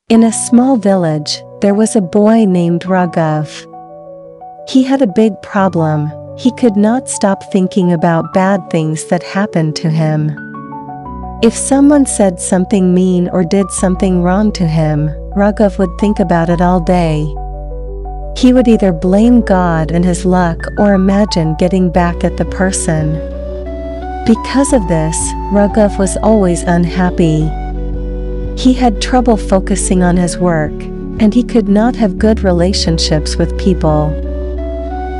In a small village, there was a boy named Raghav. He had a big problem. He could not stop thinking about bad things that happened to him. If someone said something mean or did something wrong to him, Raghav would think about it all day. He would either blame God and his luck or imagine getting back at the person. Because of this, Raghav was always unhappy. He had trouble focusing on his work, and he could not have good relationships with people.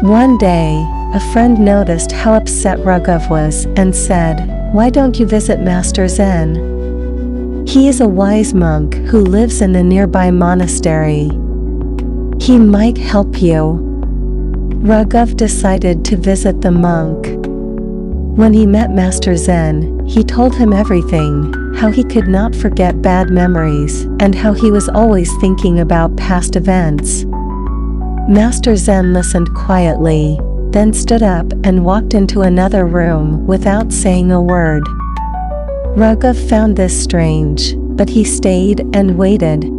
One day, a friend noticed how upset Raghav was and said, "Why don't you visit Master Zen? He is a wise monk who lives in a nearby monastery. He might help you." Raghav decided to visit the monk. When he met Master Zen, he told him everything, how he could not forget bad memories, and how he was always thinking about past events. Master Zen listened quietly, then stood up and walked into another room without saying a word. Raghav found this strange, but he stayed and waited.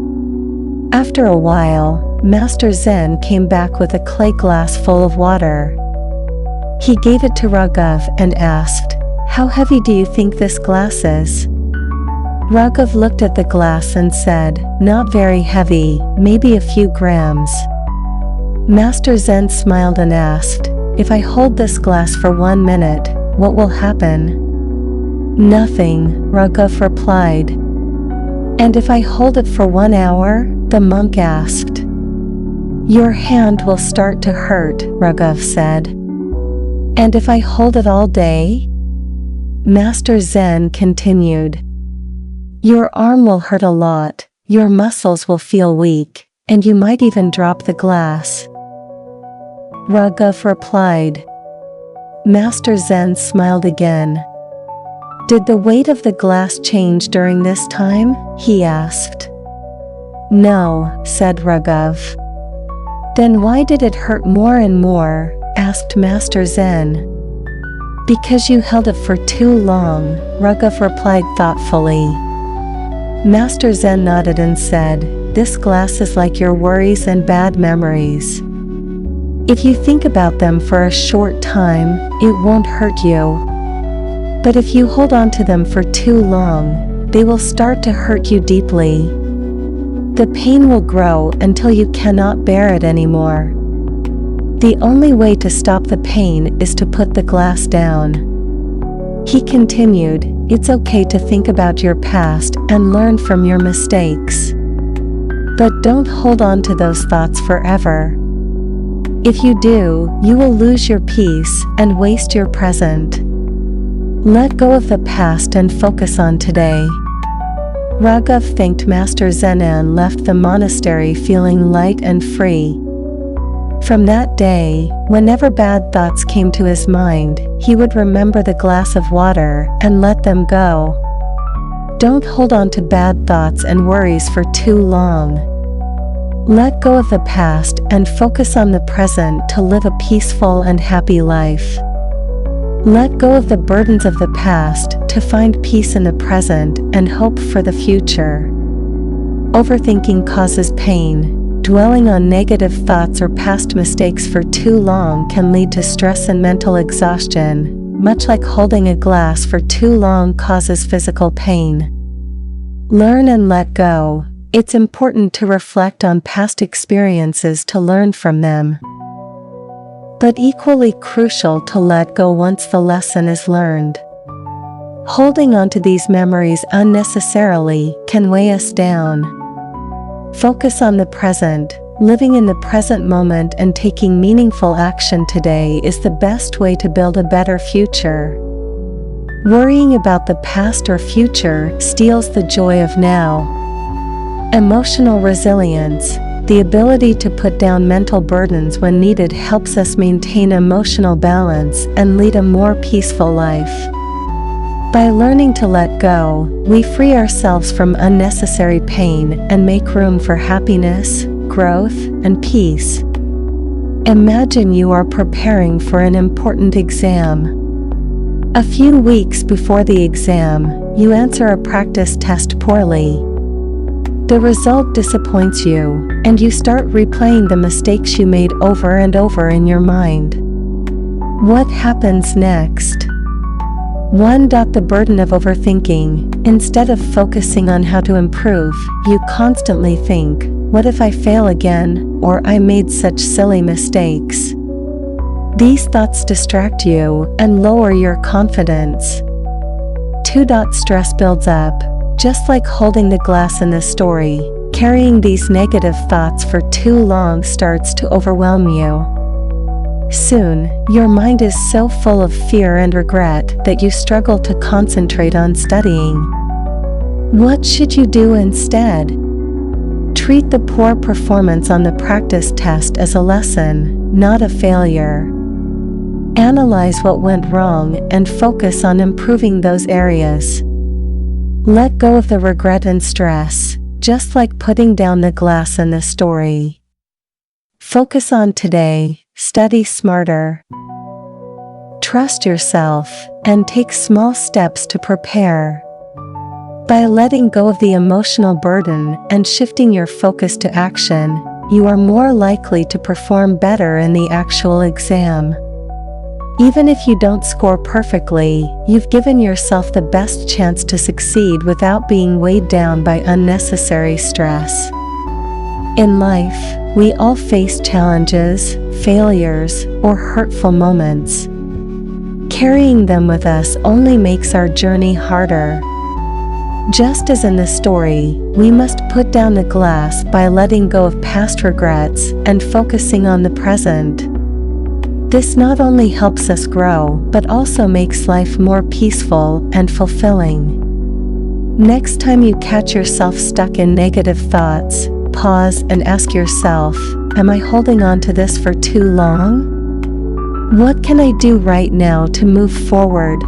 After a while, Master Zen came back with a clay glass full of water. He gave it to Raghav and asked, "How heavy do you think this glass is?" Raghav looked at the glass and said, "Not very heavy, maybe a few grams." Master Zen smiled and asked, "If I hold this glass for 1 minute, what will happen?" "Nothing," Raghav replied. "And if I hold it for 1 hour?" the monk asked. "Your hand will start to hurt," Raghav said. "And if I hold it all day?" Master Zen continued. "Your arm will hurt a lot, your muscles will feel weak, and you might even drop the glass." Raghav replied. Master Zen smiled again. "Did the weight of the glass change during this time?" he asked. "No," said Raghav. "Then why did it hurt more and more?" asked Master Zen. "Because you held it for too long," Raghav replied thoughtfully. Master Zen nodded and said, "This glass is like your worries and bad memories. If you think about them for a short time, it won't hurt you. But if you hold on to them for too long, they will start to hurt you deeply. The pain will grow until you cannot bear it anymore. The only way to stop the pain is to put the glass down." He continued, "It's okay to think about your past and learn from your mistakes. But don't hold on to those thoughts forever. If you do, you will lose your peace and waste your present. Let go of the past and focus on today." Raghav thanked Master Zen and left the monastery feeling light and free. From that day, whenever bad thoughts came to his mind, he would remember the glass of water and let them go. Don't hold on to bad thoughts and worries for too long. Let go of the past and focus on the present to live a peaceful and happy life. Let go of the burdens of the past to find peace in the present and hope for the future. Overthinking causes pain. Dwelling on negative thoughts or past mistakes for too long can lead to stress and mental exhaustion, much like holding a glass for too long causes physical pain. Learn and let go. It's important to reflect on past experiences to learn from them. But equally crucial to let go once the lesson is learned. Holding on to these memories unnecessarily can weigh us down. Focus on the present. Living in the present moment and taking meaningful action today is the best way to build a better future. Worrying about the past or future steals the joy of now. Emotional resilience. The ability to put down mental burdens when needed helps us maintain emotional balance and lead a more peaceful life. By learning to let go, we free ourselves from unnecessary pain and make room for happiness, growth, and peace. Imagine you are preparing for an important exam. A few weeks before the exam, you answer a practice test poorly. The result disappoints you, and you start replaying the mistakes you made over and over in your mind. What happens next? 1. The burden of overthinking. Instead of focusing on how to improve, you constantly think, "What if I fail again?" or "I made such silly mistakes." These thoughts distract you and lower your confidence. 2. Stress builds up. Just like holding the glass in this story, carrying these negative thoughts for too long starts to overwhelm you. Soon, your mind is so full of fear and regret that you struggle to concentrate on studying. What should you do instead? Treat the poor performance on the practice test as a lesson, not a failure. Analyze what went wrong and focus on improving those areas. Let go of the regret and stress, just like putting down the glass in the story. Focus on today, study smarter. Trust yourself, and take small steps to prepare. By letting go of the emotional burden and shifting your focus to action, you are more likely to perform better in the actual exam. Even if you don't score perfectly, you've given yourself the best chance to succeed without being weighed down by unnecessary stress. In life, we all face challenges, failures, or hurtful moments. Carrying them with us only makes our journey harder. Just as in the story, we must put down the glass by letting go of past regrets and focusing on the present. This not only helps us grow, but also makes life more peaceful and fulfilling. Next time you catch yourself stuck in negative thoughts, pause and ask yourself, "Am I holding on to this for too long? What can I do right now to move forward?"